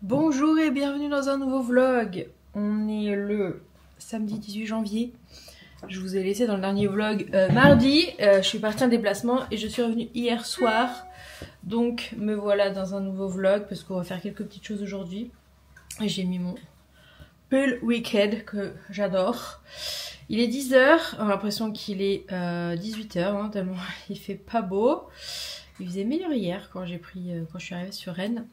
Bonjour et bienvenue dans un nouveau vlog. On est le samedi 18 janvier. Je vous ai laissé dans le dernier vlog mardi. Je suis partie en déplacement et je suis revenue hier soir. Donc me voilà dans un nouveau vlog parce qu'on va faire quelques petites choses aujourd'hui. J'ai mis mon pull Wicked que j'adore. Il est 10 h, on a l'impression qu'il est 18 h, hein, tellement il fait pas beau. Il faisait meilleur hier quand je suis arrivée sur Rennes.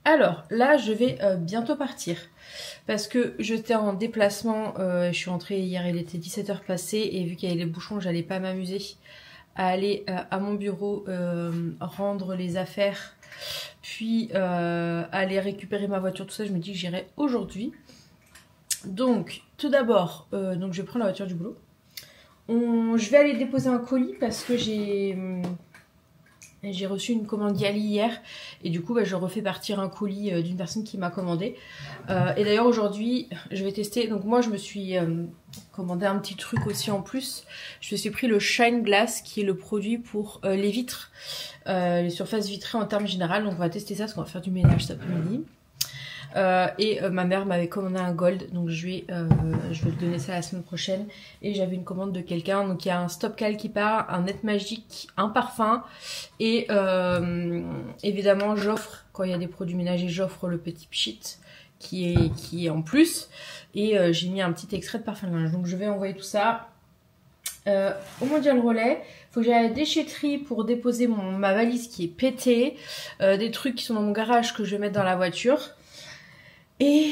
Alors là je vais bientôt partir parce que j'étais en déplacement, je suis rentrée hier, il était 17 h passées et vu qu'il y avait les bouchons j'allais pas m'amuser à aller à mon bureau rendre les affaires puis aller récupérer ma voiture, tout ça. Je me dis que j'irai aujourd'hui. Donc tout d'abord donc je vais prendre la voiture du boulot. Je vais aller déposer un colis parce que j'ai reçu une commande Yali hier et du coup je refais partir un colis d'une personne qui m'a commandé. Et d'ailleurs aujourd'hui je vais tester, donc moi je me suis commandé un petit truc aussi en plus. Je me suis pris le Shine Glass qui est le produit pour les vitres, les surfaces vitrées en termes général. Donc on va tester ça parce qu'on va faire du ménage cet après-midi. Ma mère m'avait commandé un gold, donc je vais le donner ça la semaine prochaine. Et j'avais une commande de quelqu'un, donc il y a un Stop Cal qui part, un Net Magique, un parfum et évidemment j'offre, quand il y a des produits ménagers, j'offre le petit pchit qui est en plus, et j'ai mis un petit extrait de parfum de linge. Donc je vais envoyer tout ça au Mondial Relais. Faut que j'aille à la déchetterie pour déposer ma valise qui est pétée, des trucs qui sont dans mon garage que je vais mettre dans la voiture. Et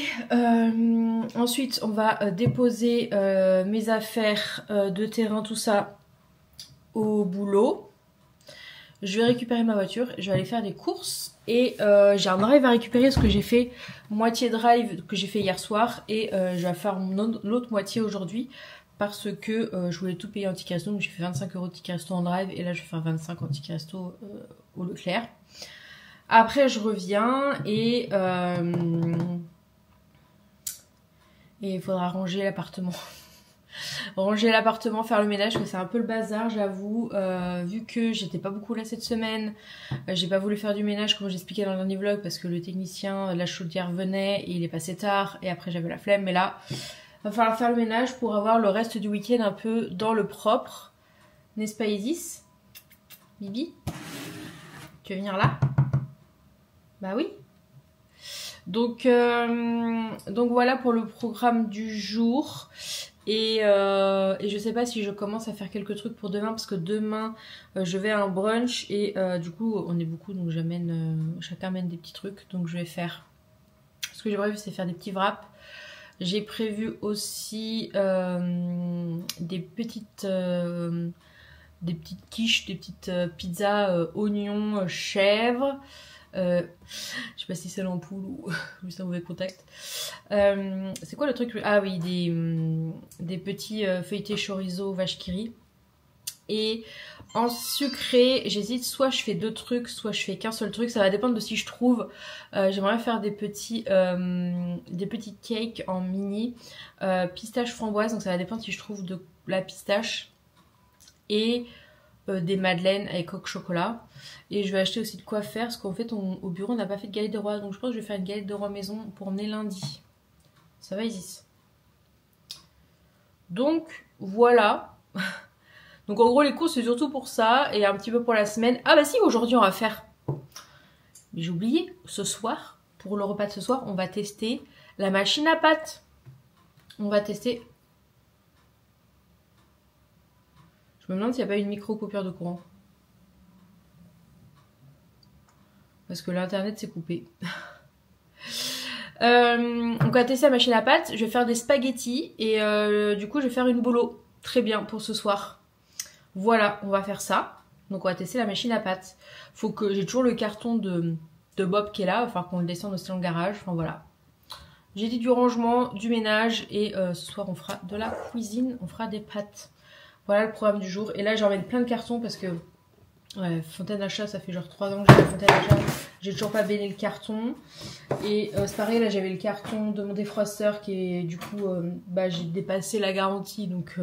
ensuite on va déposer mes affaires de terrain, tout ça, au boulot. Je vais récupérer ma voiture, je vais aller faire des courses et j'ai un drive à récupérer parce que j'ai fait moitié drive que j'ai fait hier soir et je vais faire l'autre moitié aujourd'hui parce que je voulais tout payer en ticket resto. Donc j'ai fait 25 € de ticket resto en drive et là je vais faire 25 en ticket resto au Leclerc. Après je reviens et il faudra ranger l'appartement. Ranger l'appartement, faire le ménage, parce que c'est un peu le bazar, j'avoue. Vu que j'étais pas beaucoup là cette semaine, j'ai pas voulu faire du ménage comme j'expliquais dans le dernier vlog parce que le technicien, la chaudière venait et il est passé tard et après j'avais la flemme. Mais là, va falloir faire le ménage pour avoir le reste du week-end un peu dans le propre. N'est-ce pas Isis? Bibi? Tu veux venir là? Bah oui. Donc voilà pour le programme du jour. Et je sais pas si je commence à faire quelques trucs pour demain parce que demain je vais à un brunch et du coup on est beaucoup, donc chacun amène des petits trucs. Donc je vais faire, ce que j'ai prévu c'est faire des petits wraps. J'ai prévu aussi des petites quiches, des petites pizzas oignons, chèvres. Je sais pas si c'est l'ampoule ou juste un mauvais contact. C'est quoi le truc? Ah oui, des petits feuilletés chorizo vache qui rit. Et en sucré, j'hésite, soit je fais deux trucs, soit je fais qu'un seul truc. Ça va dépendre de si je trouve. J'aimerais faire des petits cakes en mini pistache framboise. Donc ça va dépendre si je trouve de la pistache. Et des madeleines avec coque chocolat. Et je vais acheter aussi de quoi faire parce qu'en fait au bureau on n'a pas fait de galette de roi, donc je pense que je vais faire une galette de roi maison pour emmener lundi. Ça va Isis? Donc voilà. Donc en gros les courses c'est surtout pour ça et un petit peu pour la semaine. Ah bah si, aujourd'hui on va faire, mais j'ai oublié, ce soir, pour le repas de ce soir on va tester la machine à pâtes. On va tester. Je me demande s'il n'y a pas une micro coupure de courant. Parce que l'internet s'est coupé. On va tester la machine à pâtes. Je vais faire des spaghettis et du coup je vais faire une bolo. Très bien pour ce soir. Voilà, on va faire ça. Donc on va tester la machine à pâtes. Faut que j'ai toujours le carton de Bob qui est là. Il va falloir qu'on le descende aussi dans le garage. Enfin voilà. J'ai dit du rangement, du ménage et ce soir on fera de la cuisine. On fera des pâtes. Voilà le programme du jour. Et là j'emmène plein de cartons parce que ouais, fontaine à chat, ça fait genre 3 ans que j'ai la fontaine à chat. J'ai toujours pas baigné le carton. Et c'est pareil, là j'avais le carton de mon défrosteur qui est du coup, j'ai dépassé la garantie. Donc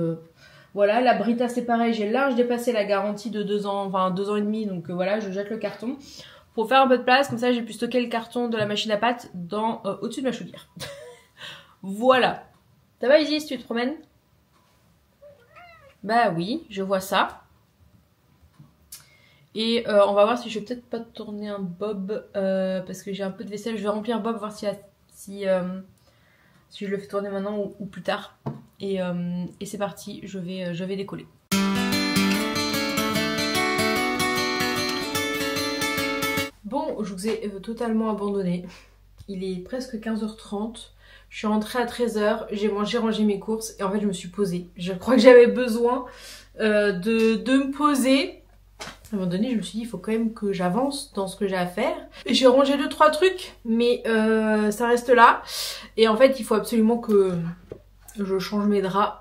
voilà, la Brita c'est pareil, j'ai large dépassé la garantie de 2 ans, enfin 2 ans et demi. Donc voilà, je jette le carton. pour faire un peu de place, comme ça j'ai pu stocker le carton de la machine à pâte dans au-dessus de ma chaudière. Voilà. Ça va Izzy si tu te promènes? Bah oui, je vois ça. Et on va voir si je vais peut-être pas tourner un bob parce que j'ai un peu de vaisselle. Je vais remplir bob, voir si je le fais tourner maintenant ou plus tard. Et c'est parti, je vais décoller. Bon, je vous ai totalement abandonné. Il est presque 15h30. Je suis rentrée à 13h, j'ai mangé, rangé mes courses et en fait je me suis posée. Je crois que j'avais besoin de me poser. À un moment donné, je me suis dit, il faut quand même que j'avance dans ce que j'ai à faire. J'ai rangé 2-3 trucs, mais ça reste là. Et en fait, il faut absolument que je change mes draps.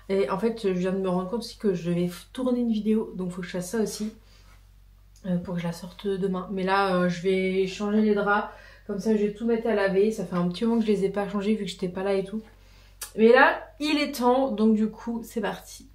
Et en fait, je viens de me rendre compte aussi que je vais tourner une vidéo, donc il faut que je fasse ça aussi. Pour que je la sorte demain. Mais là, je vais changer les draps. Comme ça, je vais tout mettre à laver. Ça fait un petit moment que je les ai pas changés vu que j'étais pas là et tout. Mais là, il est temps. Donc du coup, c'est parti.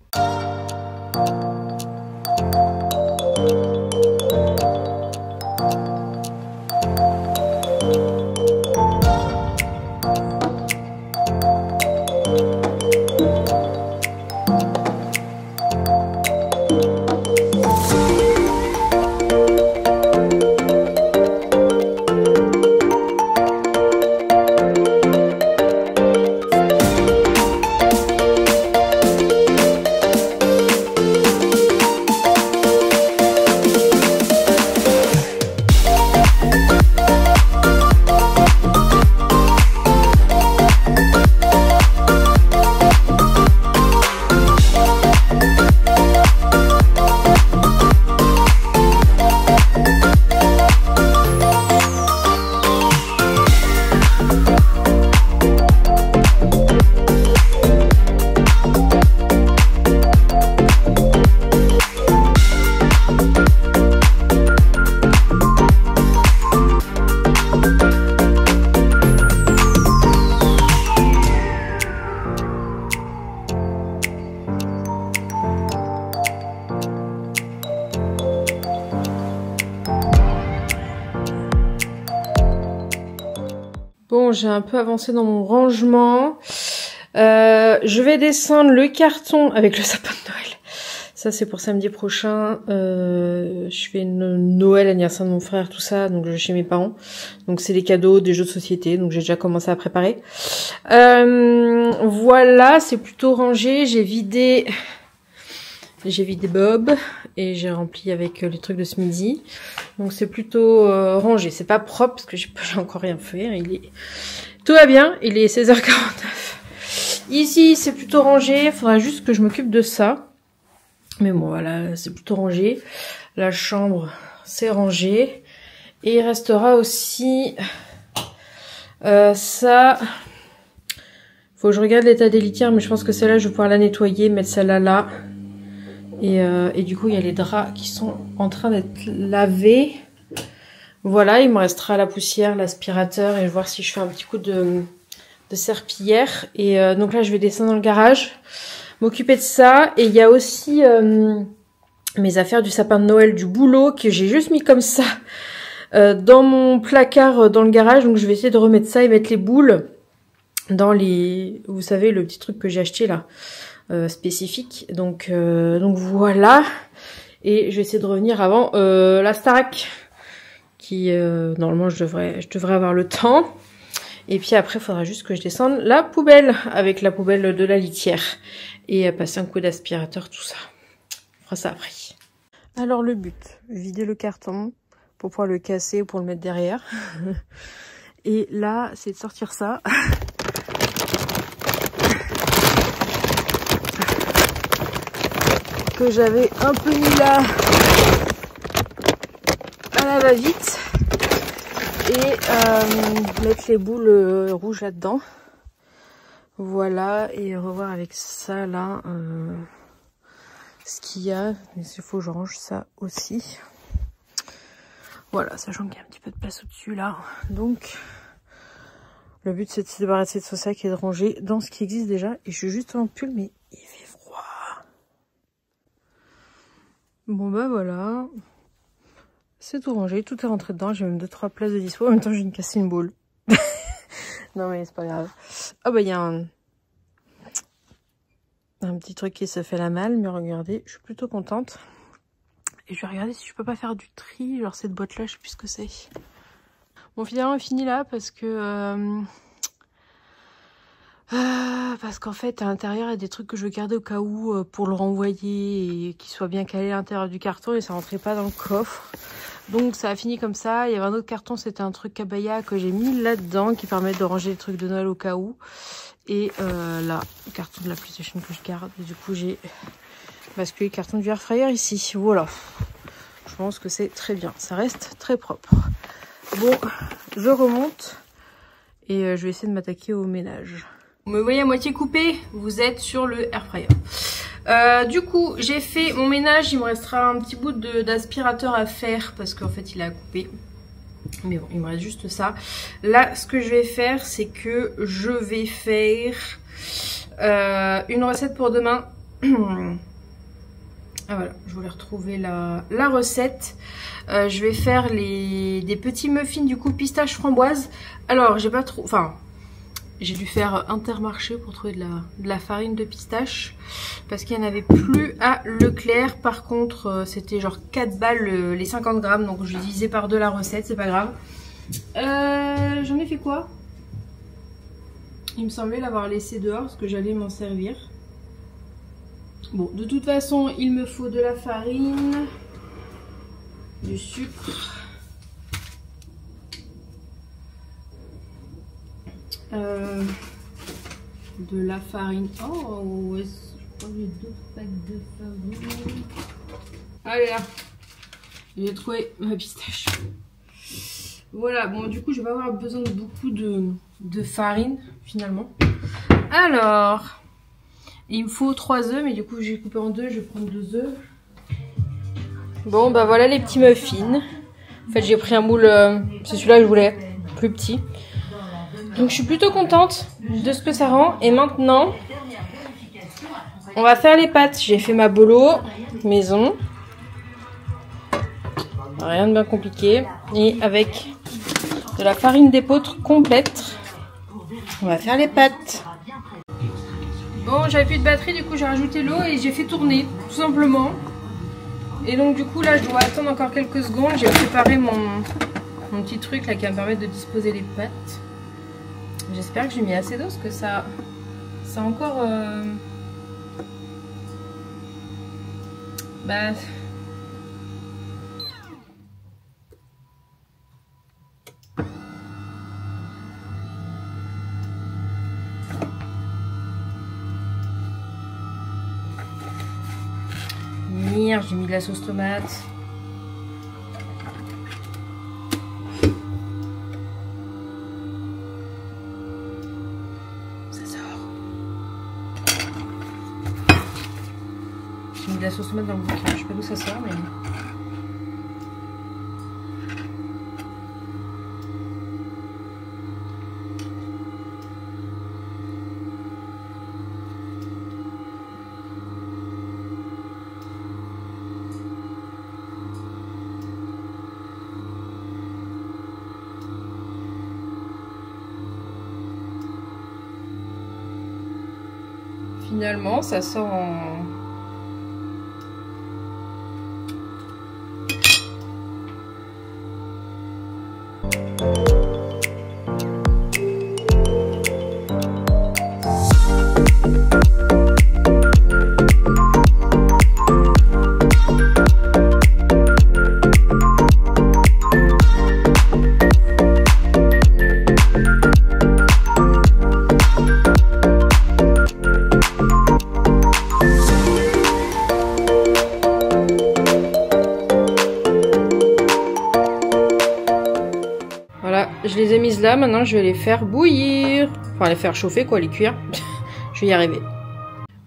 Bon, j'ai un peu avancé dans mon rangement. Je vais descendre le carton avec le sapin de Noël. Ça, c'est pour samedi prochain. Je fais une Noël, anniversaire de mon frère, tout ça. Donc, je vais chez mes parents. Donc, c'est des cadeaux, des jeux de société. Donc, j'ai déjà commencé à préparer. Voilà, c'est plutôt rangé. J'ai vidé Bob et j'ai rempli avec les trucs de ce midi. Donc c'est plutôt rangé. C'est pas propre parce que j'ai encore rien fait. Tout va bien. Il est 16h49. Ici c'est plutôt rangé. Il faudra juste que je m'occupe de ça. Mais bon voilà, c'est plutôt rangé. La chambre c'est rangé. Et il restera aussi ça. Faut que je regarde l'état des litières, mais je pense que celle-là je vais pouvoir la nettoyer, mettre celle-là là. Et du coup, il y a les draps qui sont en train d'être lavés. Voilà, il me restera la poussière, l'aspirateur et voir si je fais un petit coup de serpillière. Et donc là, je vais descendre dans le garage, m'occuper de ça. Et il y a aussi mes affaires du sapin de Noël du boulot que j'ai juste mis comme ça dans mon placard dans le garage. Donc je vais essayer de remettre ça et mettre les boules dans les... Vous savez, le petit truc que j'ai acheté là. Spécifique, donc voilà, et je vais essayer de revenir avant la Starac qui normalement je devrais avoir le temps, et puis après il faudra juste que je descende la poubelle avec la poubelle de la litière et passer un coup d'aspirateur, tout ça. On fera ça après. Alors le but, vider le carton pour pouvoir le casser ou pour le mettre derrière et là c'est de sortir ça. Que j'avais un peu mis là à la va-vite et mettre les boules rouges là-dedans. Voilà, et revoir avec ça là ce qu'il y a. Mais il faut que je range ça aussi. Voilà, sachant qu'il y a un petit peu de place au-dessus là. Donc le but c'est de se débarrasser de ce sac et de ranger dans ce qui existe déjà. Et je suis juste en pull, mais il fait froid. Bon bah voilà, C'est tout rangé, tout est rentré dedans. J'ai même 2-3 places de dispo. En même temps, j'ai une cassine boule. Non mais c'est pas grave. Ah bah il y a un petit truc qui se fait la malle, mais regardez, je suis plutôt contente. Et je vais regarder si je peux pas faire du tri. Genre cette boîte là, je sais plus ce que c'est. Bon, finalement, on finit là parce que parce qu'en fait à l'intérieur il y a des trucs que je veux garder au cas où pour le renvoyer et qu'il soit bien calé à l'intérieur du carton, et ça rentrait pas dans le coffre. Donc ça a fini comme ça. Il y avait un autre carton, c'était un truc cabaya que j'ai mis là-dedans qui permet de ranger les trucs de Noël au cas où. Et là, le carton de la PlayStation que je garde. Et du coup j'ai basculé le carton du air fryer ici. Voilà. Je pense que c'est très bien. Ça reste très propre. Bon, je remonte et je vais essayer de m'attaquer au ménage. Vous me voyez à moitié coupé, vous êtes sur le air fryer. Du coup, j'ai fait mon ménage. Il me restera un petit bout d'aspirateur à faire parce qu'en fait, il a coupé. Mais bon, il me reste juste ça. Là, ce que je vais faire, c'est que je vais faire une recette pour demain. Ah voilà, je voulais retrouver la recette. Je vais faire des petits muffins du coup pistache framboise. Alors, j'ai pas trop... Enfin... J'ai dû faire Intermarché pour trouver de la farine de pistache parce qu'il n'y en avait plus à Leclerc. Par contre, c'était genre 4 balles les 50 grammes. Donc je divisais par 2 la recette, c'est pas grave. J'en ai fait quoi? Il me semblait l'avoir laissé dehors parce que j'allais m'en servir. Bon, de toute façon, il me faut de la farine, du sucre. De la farine. Oh, ouais, je crois que j'ai 2 packs de farine. Allez là, j'ai trouvé ma pistache. Voilà, bon du coup je vais pas avoir besoin de beaucoup de farine finalement. Alors, il me faut 3 œufs, mais du coup j'ai coupé en 2, je vais prendre 2 œufs. Bon bah voilà les petits muffins. En fait j'ai pris un moule, c'est celui-là que je voulais, plus petit. Donc je suis plutôt contente de ce que ça rend. Et maintenant, on va faire les pâtes. J'ai fait ma bolo maison. Rien de bien compliqué. Et avec de la farine d'épeautre complète, on va faire les pâtes. Bon, j'avais plus de batterie, du coup j'ai rajouté l'eau et j'ai fait tourner, tout simplement. Et donc du coup là, je dois attendre encore quelques secondes. J'ai préparé mon petit truc là qui va me permettre de disposer les pâtes. J'espère que j'ai mis assez d'eau parce que ça a encore... Bah... Merde, j'ai mis de la sauce tomate. De la sauce tomate dans le bouquin, je sais pas d'où ça sort, mais... Finalement, ça sort en... Je les ai mises là, maintenant je vais les faire bouillir. Enfin les faire chauffer quoi, les cuire. Je vais y arriver.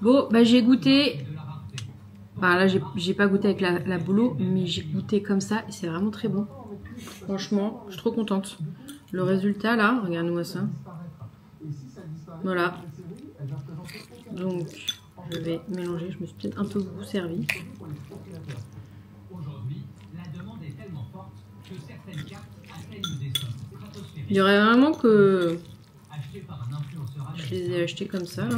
Bon, bah j'ai goûté. Enfin là j'ai pas goûté avec la bolo, mais j'ai goûté comme ça et c'est vraiment très bon. Franchement, je suis trop contente. Le résultat là, regarde-moi ça. Voilà. Donc je vais mélanger, je me suis peut-être un peu beaucoup servi. Il y aurait vraiment que je les ai achetés comme ça là.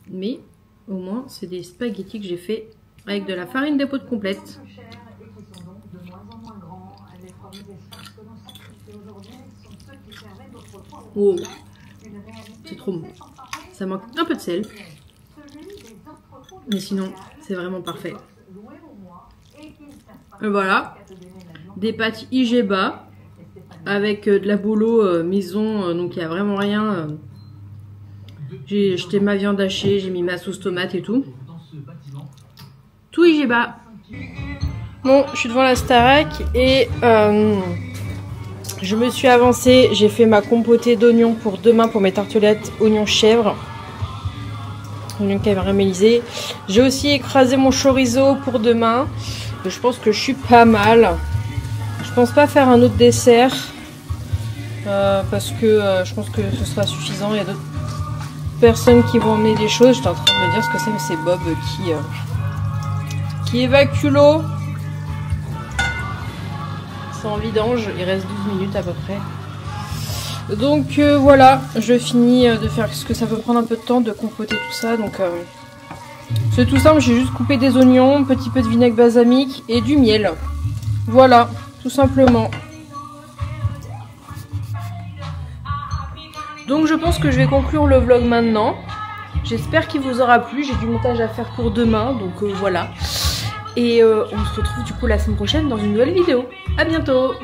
Mais au moins c'est des spaghettis que j'ai fait avec de la farine d'épeautre complète. Oh, c'est trop bon. Ça manque un peu de sel. Mais sinon, c'est vraiment parfait. Et voilà. Des pâtes Igeba avec de la bolo maison. Donc il n'y a vraiment rien. J'ai jeté ma viande hachée, j'ai mis ma sauce tomate et tout. Tout Igeba. Bon, je suis devant la Starac et je me suis avancée. J'ai fait ma compotée d'oignons pour demain pour mes tartelettes oignons chèvre. Oignons caramélisés. J'ai aussi écrasé mon chorizo pour demain. Je pense que je suis pas mal. Je pense pas faire un autre dessert parce que je pense que ce sera suffisant. Il y a d'autres personnes qui vont emmener des choses. J'étais en train de me dire ce que c'est, mais c'est Bob qui évacue l'eau. C'est en vidange. Il reste 12 minutes à peu près. Donc voilà, je finis de faire ce que ça peut prendre un peu de temps de compoter tout ça. Donc c'est tout simple, j'ai juste coupé des oignons, un petit peu de vinaigre balsamique et du miel. Voilà, tout simplement. Donc je pense que je vais conclure le vlog maintenant. J'espère qu'il vous aura plu, j'ai du montage à faire pour demain, donc voilà. Et on se retrouve du coup la semaine prochaine dans une nouvelle vidéo. À bientôt!